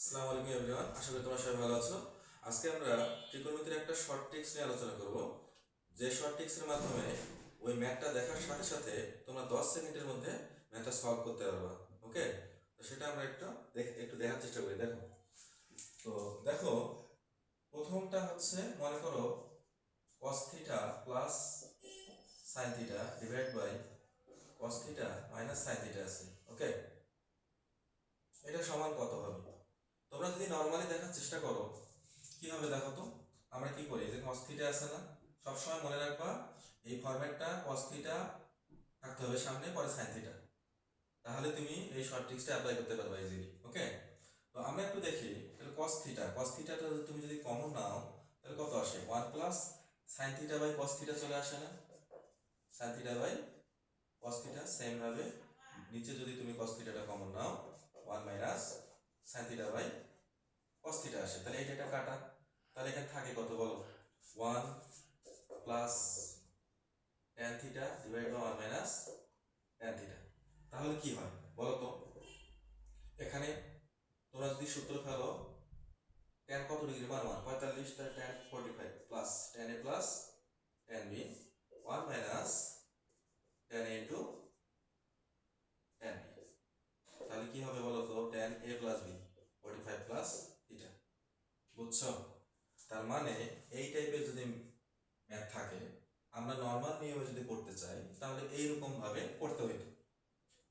আসসালামু আলাইকুম এভরিওয়ান, আশা করি তোমরা সবাই ভালো আছো। আজকে আমরা ত্রিকোণমিতির একটা শর্ট ট্রিক্স নিয়ে আলোচনা করব, যে শর্ট ট্রিক্সের মাধ্যমে ওই ম্যাথটা দেখার সাথে সাথে তোমরা 10 সেকেন্ডের মধ্যে ম্যাথটা সলভ করতে পারবা। ওকে, তো সেটা আমরা একটু দেখার চেষ্টা করি। দেখো, তো দেখো, প্রথমটা হচ্ছে মনে করো cos theta plus sin theta divide by cos theta minus sin theta আছে। ওকে, এটা সমান কত হবে? তোমরা যদি নর্মালি দেখার চেষ্টা করো কি হবে দেখো তো। আমরা কি করি, যে cos থিটা আছে না, সবসময় মনে রাখবা এই ফরম্যাটটা cos থিটা থাকতে হবে সামনে, পরে sin থিটা, তাহলে তুমি এই শর্ট ট্রিক্সটা অ্যাপ্লাই করতে পারবে ইজিলি। ওকে, তো আমরা একটু দেখি তাহলে cos থিটাটা তুমি যদি কমন নাও তাহলে কত আসে? 1 plus sin theta by cos theta চলে আসে না? sin theta by cos theta, same ভাবে নিচে যদি তুমি cos থিটাটা কমন নাও 1 minus sin theta by cos theta আসে, তাহলে এটা কাটা, তাহলে এখানে থাকে কত বলো? 1 plus tan theta divide by 1 minus tan theta. তাহলে কি হয় বলো তো? এখানে তোমরা যদি সূত্র ফেলো, tan কত ডিগ্রি মান? 1 45, তাহলে tan 45 plus tan a plus tan b 1 minus tan a into tan b। তাহলে কি হবে বলো তো? tan a plus b 45 plus theta. বুঝছো? তার মানে এই টাইপের যদি ম্যাথ থাকে, আমরা নর্মাল নিয়মে যদি পড়তে চাই তাহলে এইরকম ভাবে পড়তে হইতো।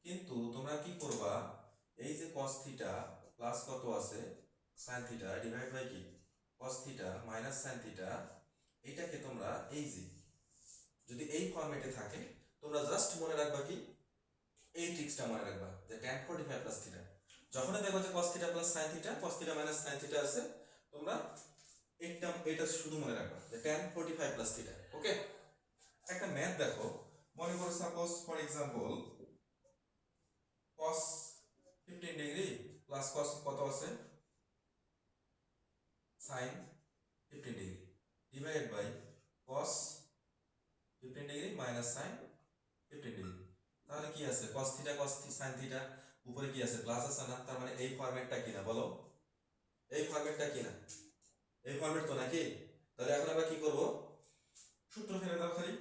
কিন্তু তোমরা কি করবা, এই যে cos থিটা প্লাস কত আছে sin থিটা ডিভাইড বাই কি cos theta minus sin theta, এইটাকে তোমরা এই যে যদি এই ফরম্যাটে থাকে তোমরা জাস্ট মনে রাখবা কি, এই ট্রিক্সটা মনে রাখবা যে tan 45 প্লাস থিটা। যখনই দেখো যে cos theta plus sin theta, cos theta minus sin theta আছে, তোমরা এটা শুধু মনে রাখবা যে tan 45 প্লাস থিটা। ওকে, একটা ম্যাথ দেখো, মনে করো suppose for example cos 15 degree plus cos কত আছে sin 15 degree divide by cos 15 degree minus sin 15 degree. তাহলে কি আছে? cos theta cos sin theta, উপরে কি আছে? প্লাস আছে না? তার মানে এই ফরম্যাটটা কিনা বলো? এই ফরম্যাটটা কিনা? এই ফরম্যাট তো নাকি? তাহলে এখন আমরা কি করব? সূত্র ফেলে দাও খালি,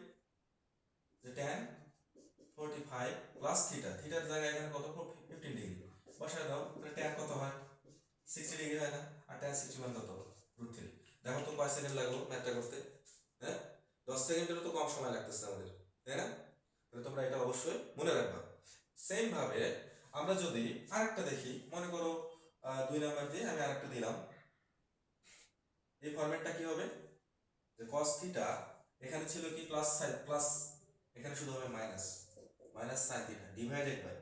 যে tan 45 প্লাস থিটা, থিটার জায়গায় এখানে কত? 15 ডিগ্রি বসায় দাও, তাহলে tan কত হয়? 60 ডিগ্রি হয় না? আর tan 61 কত? √3। দেখো তো কয় সেকেন্ড লাগলো ম্যাথটা করতে? হ্যাঁ, 10 সেকেন্ডেরও তো কম সময় লাগতেছে আমাদের, তাই না? তাহলে তোমরা এটা অবশ্যই মনে রাখবা। সেম ভাবে আমরা যদি আরেকটা দেখি, মনে করো 2 নাম্বার দিয়ে আমি আরেকটা দিলাম। এই ফরম্যাটটা কি হবে? যে cos থিটা এখানে ছিল কি প্লাস সাইড প্লাস, এখানে শুধু হবে minus, minus sin theta divided by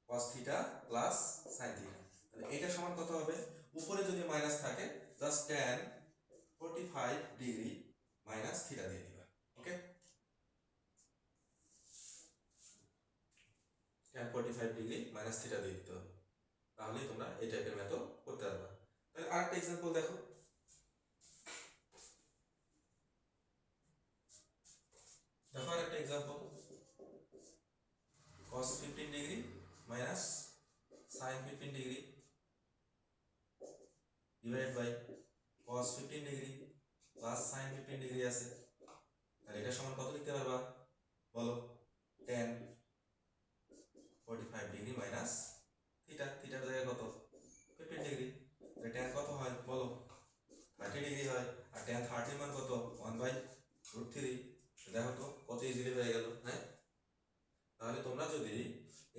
cos theta plus sin theta. তাহলে এটা সমান কত হবে? উপরে যদি মাইনাস থাকে just tan 45 degree minus theta দিয়ে দিবা। Okay, tan 45 degree minus theta দিয়ে দিতে হবে, তাহলেই তোমরা এই টাইপের ম্যাথও করতে পারবা। তাহলে আরেকটা एग्जांपल দেখো, দেখো আরেকটা example cos 15 degree minus sin 15 degree divide by cos 15 degree plus sin 15 degree আছে। তাহলে এটা সমান কত লিখতে পারবা বলো? tan 45 ডিগ্রি মাইনাস থিটা, থিটার জায়গায় কত? 15 ডিগ্রি। তাহলে tan কত হয় বলো? 30 ডিগ্রি হয়। আর tan 30 মান কত? 1/√3। দেখো তো কত ইজিলি হয়ে গেল। হ্যাঁ, তাহলে তোমরা যদি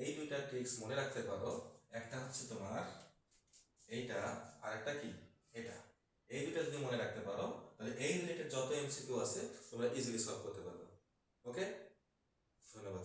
এই দুইটা ট্রিক্স মনে রাখতে পারো, একটা হচ্ছে তোমার এইটা, আর একটা কি এটা, এই দুইটা যদি মনে রাখতে পারো তাহলে এই রিলেটেড যত এমসিকিউ আছে তোমরা ইজিলি সলভ করতে পারবে। ওকে, ধন্যবাদ।